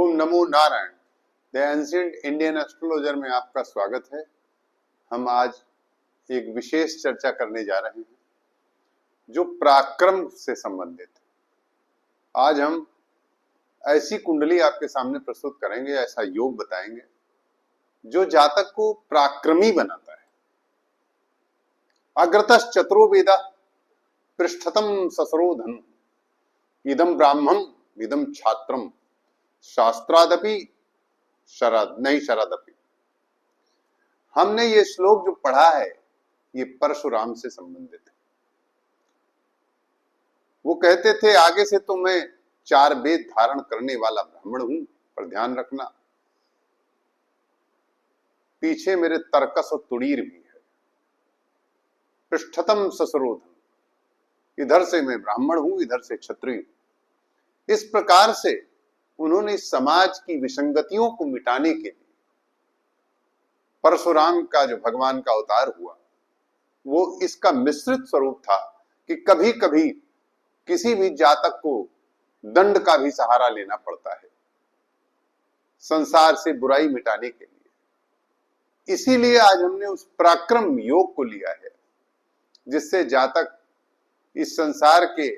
Om NaMo Narayan. The ancient Indian astrologer में आपका स्वागत है। हम आज एक विशेष चर्चा करने जा रहे हैं जो पराक्रम से संबंधित है। आज हम ऐसी कुंडली आपके सामने प्रस्तुत करेंगे, ऐसा योग बताएंगे जो जातक को पराक्रमी बनाता है। अग्रतः चतुरो वेदा पृष्ठतम ससरो धन इदम ब्राह्मण इदम छात्रम शास्त्रादपि शरदपि। हमने ये श्लोक जो पढ़ा है ये परशुराम से संबंधित है। वो कहते थे आगे से तो मैं 4 वेद धारण करने वाला ब्राह्मण हूं, पर ध्यान रखना पीछे मेरे तर्कस और तुड़ीर भी है। पृष्ठतम ससरोधन, इधर से मैं ब्राह्मण हूं, इधर से क्षत्रिय। इस प्रकार से उन्होंने समाज की विसंगतियों को मिटाने के लिए परशुराम का जो भगवान का अवतार हुआ वो इसका मिश्रित स्वरूप था कि कभी कभी किसी भी जातक को दंड का भी सहारा लेना पड़ता है संसार से बुराई मिटाने के लिए। इसीलिए आज हमने उस पराक्रम योग को लिया है जिससे जातक इस संसार के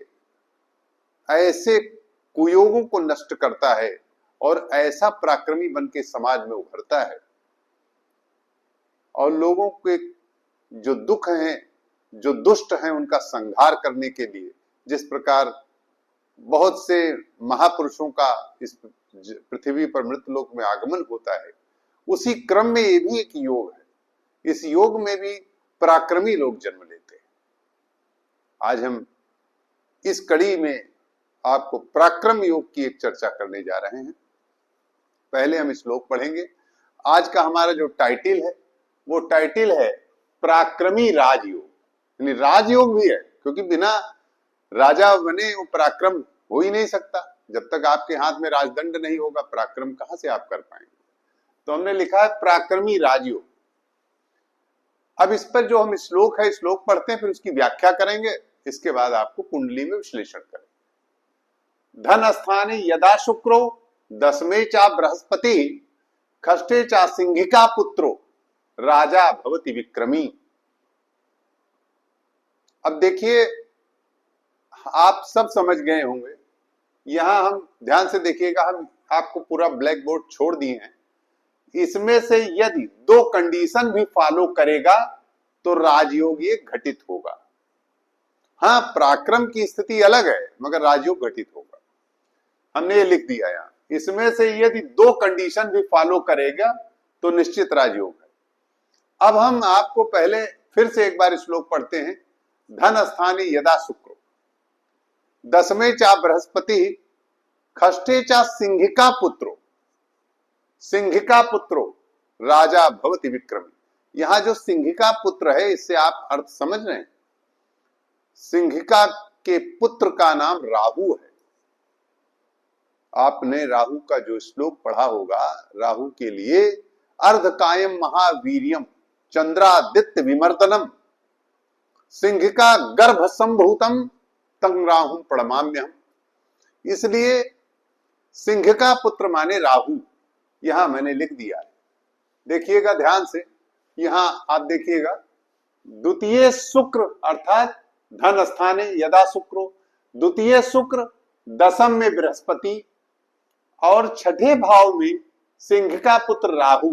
ऐसे कुयोगों को नष्ट करता है और ऐसा पराक्रमी बन के समाज में उभरता है और लोगों के जो दुख हैं, जो दुष्ट हैं, उनका संहार करने के लिए जिस प्रकार बहुत से महापुरुषों का इस पृथ्वी पर मृतलोक में आगमन होता है, उसी क्रम में ये भी एक योग है। इस योग में भी पराक्रमी लोग जन्म लेते हैं। आज हम इस कड़ी में आपको पराक्रम योग की एक चर्चा करने जा रहे हैं। पहले हम श्लोक पढ़ेंगे। आज का हमारा जो टाइटल है वो टाइटल है पराक्रमी राजयोग, यानी राजयोग भी है क्योंकि बिना राजा बने वो पराक्रम हो ही नहीं सकता। जब तक आपके हाथ में राजदंड नहीं होगा पराक्रम कहां से आप कर पाएंगे। तो हमने लिखा है पराक्रमी राजयोग। अब इस पर जो हम श्लोक है श्लोक पढ़ते हैं, फिर उसकी व्याख्या करेंगे। इसके बाद आपको कुंडली में विश्लेषण करेंगे। धन स्थाने यदा शुक्रो दशमे चा बृहस्पति खष्टे चा सिंहिका पुत्रो राजा भवति विक्रमी। अब देखिए आप सब समझ गए होंगे। यहां हम ध्यान से देखिएगा, हम आपको पूरा ब्लैक बोर्ड छोड़ दिए हैं। इसमें से यदि 2 कंडीशन भी फॉलो करेगा तो राजयोग ये घटित होगा। हाँ, पराक्रम की स्थिति अलग है मगर राजयोग घटित होगा। हमने ये लिख दिया यहां, इसमें से यदि 2 कंडीशन भी फॉलो करेगा तो निश्चित राजयोग है। अब हम आपको पहले फिर से एक बार श्लोक पढ़ते हैं। धन स्थाने यदा शुक्रो दशमे चा बृहस्पति खष्टे चा सिंहिका पुत्रो राजा भवति विक्रमी। यहां जो सिंहिका पुत्र है इससे आप अर्थ समझ रहे हैं। सिंहिका के पुत्र का नाम राहु है। आपने राहु का जो श्लोक पढ़ा होगा, राहु के लिए अर्धकायम महावीर्यम चंद्रादित्य विमर्दनम सिंहिका गर्भ संभूतम तम राहु प्रणमाम्यहम। इसलिए सिंहिका पुत्र माने राहु, यहां मैंने लिख दिया है। देखिएगा ध्यान से, यहां आप देखिएगा द्वितीय शुक्र अर्थात धन स्थाने यदा शुक्रो, द्वितीय शुक्र, दशम में बृहस्पति और छठे भाव में सिंह का पुत्र राहु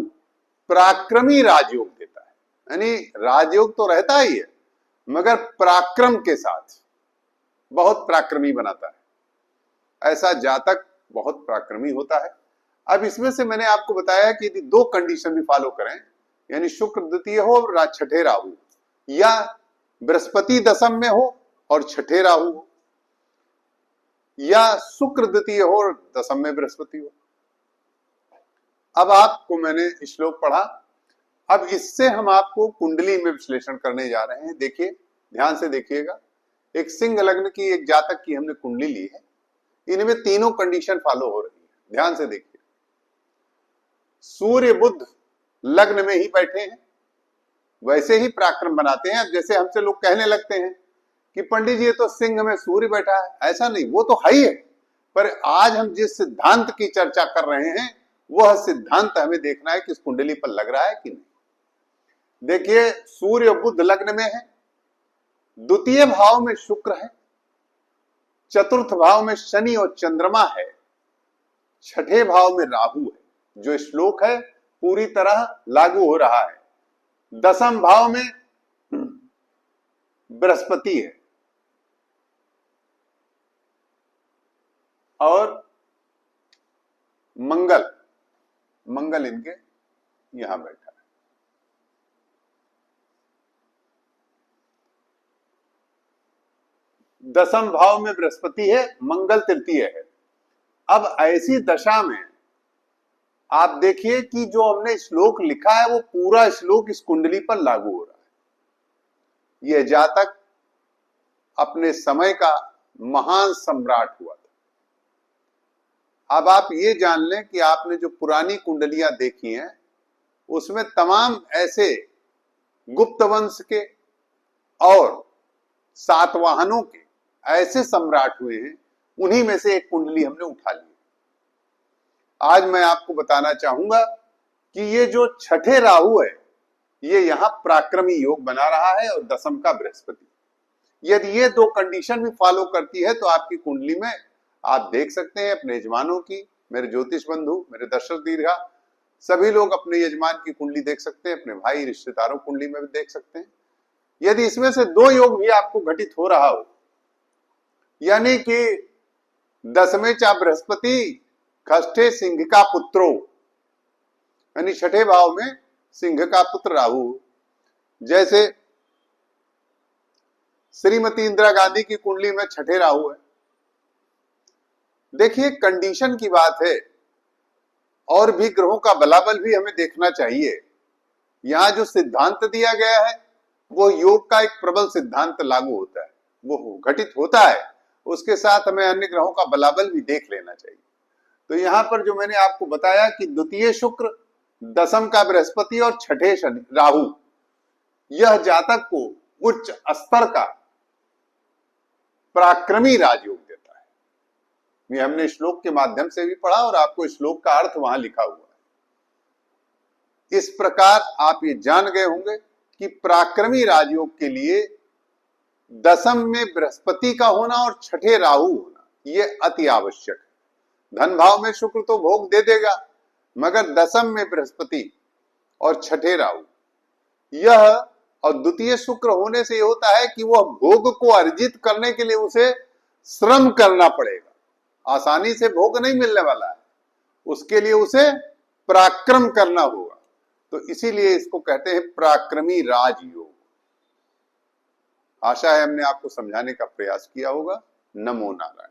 पराक्रमी राजयोग देता है। यानी राजयोग तो रहता ही है मगर पराक्रम के साथ बहुत पराक्रमी बनाता है। ऐसा जातक बहुत पराक्रमी होता है। अब इसमें से मैंने आपको बताया कि यदि 2 कंडीशन भी फॉलो करें, यानी शुक्र द्वितीय हो और छठे राहु, या बृहस्पति दशम में हो और छठे राहु हो, या शुक्र द्वितीय हो और दशम में बृहस्पति हो। अब आपको मैंने श्लोक पढ़ा। अब इससे हम आपको कुंडली में विश्लेषण करने जा रहे हैं। देखिए ध्यान से देखिएगा, एक सिंह लग्न की एक जातक की हमने कुंडली ली है। इनमें तीनों कंडीशन फॉलो हो रही है। ध्यान से देखिए, सूर्य बुध लग्न में ही बैठे हैं, वैसे ही पराक्रम बनाते हैं। अब जैसे हमसे लोग कहने लगते हैं कि पंडित जी ये तो सिंह में सूर्य बैठा है, ऐसा नहीं, वो तो है ही है पर आज हम जिस सिद्धांत की चर्चा कर रहे हैं वह सिद्धांत हमें देखना है कि इस कुंडली पर लग रहा है कि नहीं। देखिए, सूर्य बुध लग्न में है, द्वितीय भाव में शुक्र है, चतुर्थ भाव में शनि और चंद्रमा है, छठे भाव में राहु है। जो श्लोक है पूरी तरह लागू हो रहा है। दसम भाव में बृहस्पति है और मंगल इनके यहां बैठा है। दसम भाव में बृहस्पति है, मंगल तृतीय है। अब ऐसी दशा में आप देखिए कि जो हमने श्लोक लिखा है वो पूरा श्लोक इस कुंडली पर लागू हो रहा है। यह जातक अपने समय का महान सम्राट हुआ था। अब आप ये जान लें कि आपने जो पुरानी कुंडलियां देखी हैं उसमें तमाम ऐसे गुप्त वंश के और सातवाहनों के ऐसे सम्राट हुए हैं, उन्हीं में से एक कुंडली हमने उठा ली। आज मैं आपको बताना चाहूंगा कि ये जो छठे राहु है ये यहां पराक्रमी योग बना रहा है और दसम का बृहस्पति। यदि ये दो कंडीशन भी फॉलो करती है तो आपकी कुंडली में आप देख सकते हैं अपने यजमानों की, मेरे ज्योतिष बंधु, मेरे दर्शक दीर्घा, सभी लोग अपने यजमान की कुंडली देख सकते हैं, अपने भाई रिश्तेदारों कुंडली में भी देख सकते हैं। यदि इसमें से दो योग भी आपको घटित हो रहा हो, यानी कि दसवें चा बृहस्पति, खष्ठे सिंह का पुत्रो, यानी छठे भाव में सिंह का पुत्र राहु, जैसे श्रीमती इंदिरा गांधी की कुंडली में छठे राहु है। देखिए, कंडीशन की बात है और भी ग्रहों का बलाबल भी हमें देखना चाहिए। यहां जो सिद्धांत दिया गया है वो योग का एक प्रबल सिद्धांत लागू होता है, वो घटित होता है, उसके साथ हमें अन्य ग्रहों का बलाबल भी देख लेना चाहिए। तो यहां पर जो मैंने आपको बताया कि द्वितीय शुक्र, दसम का बृहस्पति और छठे शनि राहु, यह जातक को उच्च स्तर का पराक्रमी राजयोग देता है। ये हमने श्लोक के माध्यम से भी पढ़ा और आपको श्लोक का अर्थ वहां लिखा हुआ है। इस प्रकार आप ये जान गए होंगे कि पराक्रमी राजयोग के लिए दसम में बृहस्पति का होना और छठे राहु होना यह अति आवश्यक है। धन भाव में शुक्र तो भोग दे देगा, मगर दसम में बृहस्पति और छठे राहु, यह और द्वितीय शुक्र होने से यह होता है कि वह भोग को अर्जित करने के लिए उसे श्रम करना पड़ेगा। आसानी से भोग नहीं मिलने वाला है, उसके लिए उसे पराक्रम करना होगा। तो इसीलिए इसको कहते हैं पराक्रमी राजयोग। आशा है हमने आपको समझाने का प्रयास किया होगा। नमो नारायण।